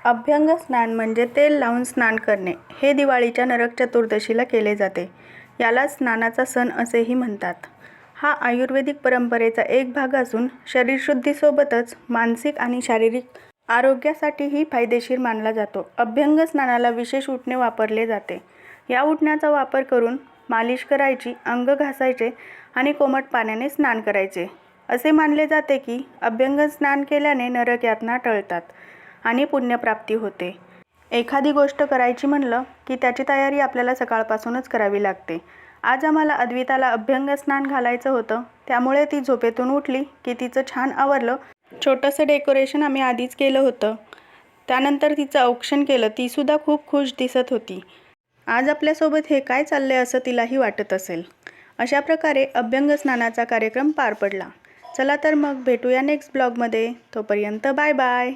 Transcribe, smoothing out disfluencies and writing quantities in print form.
अभ्यंग स्नान म्हणजे तेल लावून स्नान करणे. हे दिवाळीच्या नरक चतुर्दशीला केले जाते. याला स्नानाचा सण असेही म्हणतात. हा आयुर्वेदिक परंपरेचा एक भाग असून शरीरशुद्धीसोबतच मानसिक आणि शारीरिक आरोग्यासाठीही फायदेशीर मानला जातो. अभ्यंग स्नानाला विशेष उटणे वापरले जाते. या उटण्याचा वापर करून मालिश करायची, अंग घासायचे आणि कोमट पाण्याने स्नान करायचे. असे मानले जाते की अभ्यंग स्नान केल्याने नरक यातना टळतात आणि पुण्यप्राप्ती होते. एखादी गोष्ट करायची म्हणलं की त्याची तयारी आपल्याला सकाळपासूनच करावी लागते. आज आम्हाला अद्विताला अभ्यंग स्नान घालायचं होतं, त्यामुळे ती झोपेतून उठली की तिचं छान आवरलं. छोटंसं डेकोरेशन आम्ही आधीच केलं होतं. त्यानंतर तिचं औक्षण केलं. तीसुद्धा खूप खुश दिसत होती. आज आपल्यासोबत हे काय चाललंय असं तिलाही वाटत असेल. अशा प्रकारे अभ्यंग स्नानाचा कार्यक्रम पार पडला. चला तर मग भेटूया नेक्स्ट ब्लॉगमध्ये. तोपर्यंत बाय बाय.